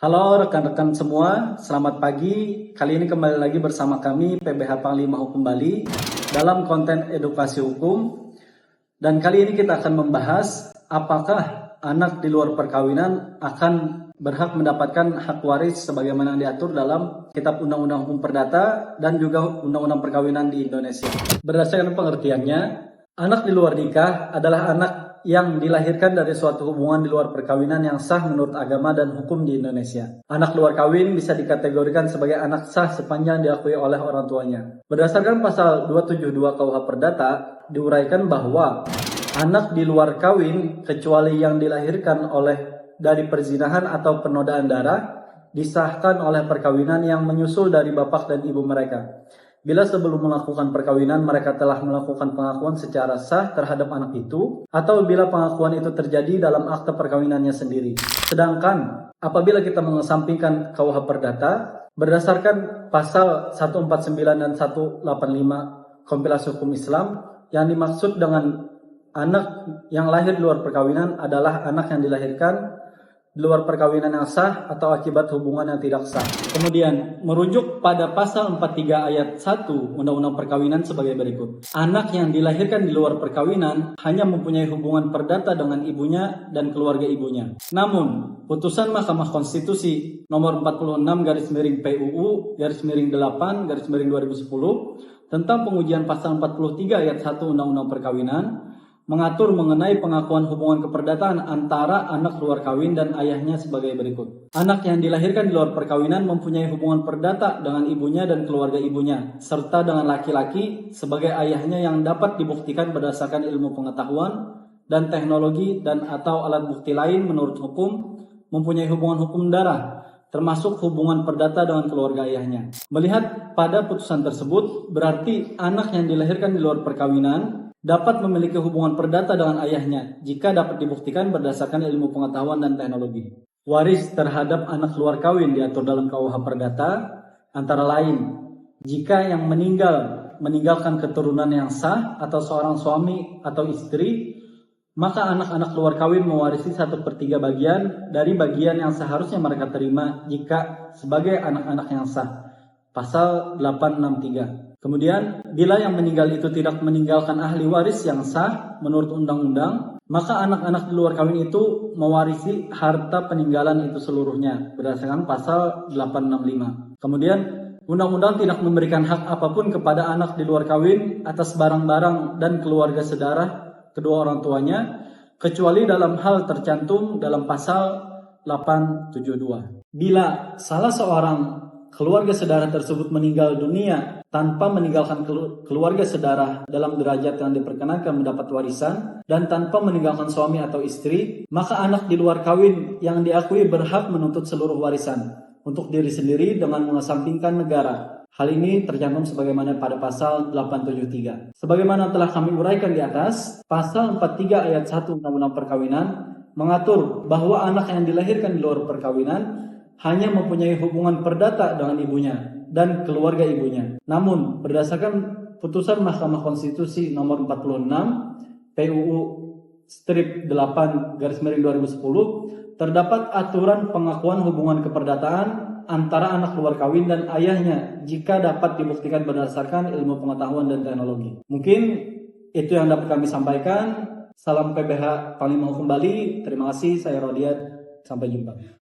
Halo rekan-rekan semua, selamat pagi. Kali ini kembali lagi bersama kami PBH Panglima Hukum Bali dalam konten edukasi hukum. Dan kali ini kita akan membahas apakah anak di luar perkawinan akan berhak mendapatkan hak waris sebagaimana diatur dalam Kitab Undang-Undang Hukum Perdata dan juga Undang-Undang Perkawinan di Indonesia. Berdasarkan pengertiannya, anak di luar nikah adalah anak yang dilahirkan dari suatu hubungan di luar perkawinan yang sah menurut agama dan hukum di Indonesia. Anak luar kawin bisa dikategorikan sebagai anak sah sepanjang diakui oleh orang tuanya. Berdasarkan pasal 272 KUH Perdata, diuraikan bahwa anak di luar kawin kecuali yang dilahirkan dari perzinahan atau penodaan darah disahkan oleh perkawinan yang menyusul dari bapak dan ibu mereka. Bila sebelum melakukan perkawinan mereka telah melakukan pengakuan secara sah terhadap anak itu, atau bila pengakuan itu terjadi dalam akte perkawinannya sendiri. Sedangkan apabila kita mengesampingkan KUH Perdata, berdasarkan pasal 149 dan 185 Kompilasi Hukum Islam, yang dimaksud dengan anak yang lahir di luar perkawinan adalah anak yang dilahirkan di luar perkawinan yang sah atau akibat hubungan yang tidak sah. Kemudian merujuk pada pasal 43 ayat 1 Undang-Undang Perkawinan sebagai berikut. Anak yang dilahirkan di luar perkawinan hanya mempunyai hubungan perdata dengan ibunya dan keluarga ibunya. Namun, putusan Mahkamah Konstitusi nomor 46/PUU/8/2010 tentang pengujian pasal 43 ayat 1 Undang-Undang Perkawinan mengatur mengenai pengakuan hubungan keperdataan antara anak luar kawin dan ayahnya sebagai berikut. Anak yang dilahirkan di luar perkawinan mempunyai hubungan perdata dengan ibunya dan keluarga ibunya, serta dengan laki-laki sebagai ayahnya yang dapat dibuktikan berdasarkan ilmu pengetahuan dan teknologi dan atau alat bukti lain menurut hukum, mempunyai hubungan hukum darah, termasuk hubungan perdata dengan keluarga ayahnya. Melihat pada putusan tersebut, berarti anak yang dilahirkan di luar perkawinan dapat memiliki hubungan perdata dengan ayahnya jika dapat dibuktikan berdasarkan ilmu pengetahuan dan teknologi. Waris terhadap anak luar kawin diatur dalam KUH Perdata antara lain jika yang meninggalkan keturunan yang sah atau seorang suami atau istri, maka anak-anak luar kawin mewarisi 1/3 bagian dari bagian yang seharusnya mereka terima jika sebagai anak-anak yang sah. Pasal 863. Kemudian, bila yang meninggal itu tidak meninggalkan ahli waris yang sah menurut undang-undang, maka anak-anak di luar kawin itu mewarisi harta peninggalan itu seluruhnya berdasarkan pasal 865. Kemudian, undang-undang tidak memberikan hak apapun kepada anak di luar kawin atas barang-barang dan keluarga sedarah kedua orang tuanya, kecuali dalam hal tercantum dalam pasal 872. Bila salah seorang keluarga saudara tersebut meninggal dunia tanpa meninggalkan keluarga saudara dalam derajat yang diperkenankan mendapat warisan dan tanpa meninggalkan suami atau istri, maka anak di luar kawin yang diakui berhak menuntut seluruh warisan untuk diri sendiri dengan mengesampingkan negara. Hal ini tercantum sebagaimana pada pasal 873. Sebagaimana telah kami uraikan di atas, pasal 43 ayat 1 Undang-Undang Perkawinan mengatur bahwa anak yang dilahirkan di luar perkawinan hanya mempunyai hubungan perdata dengan ibunya dan keluarga ibunya. Namun, berdasarkan putusan Mahkamah Konstitusi nomor 46 PUU-8/2010 terdapat aturan pengakuan hubungan keperdataan antara anak luar kawin dan ayahnya jika dapat dibuktikan berdasarkan ilmu pengetahuan dan teknologi. Mungkin itu yang dapat kami sampaikan. Salam PBH Panglima Hukum Bali. Terima kasih, saya Rodiat. Sampai jumpa.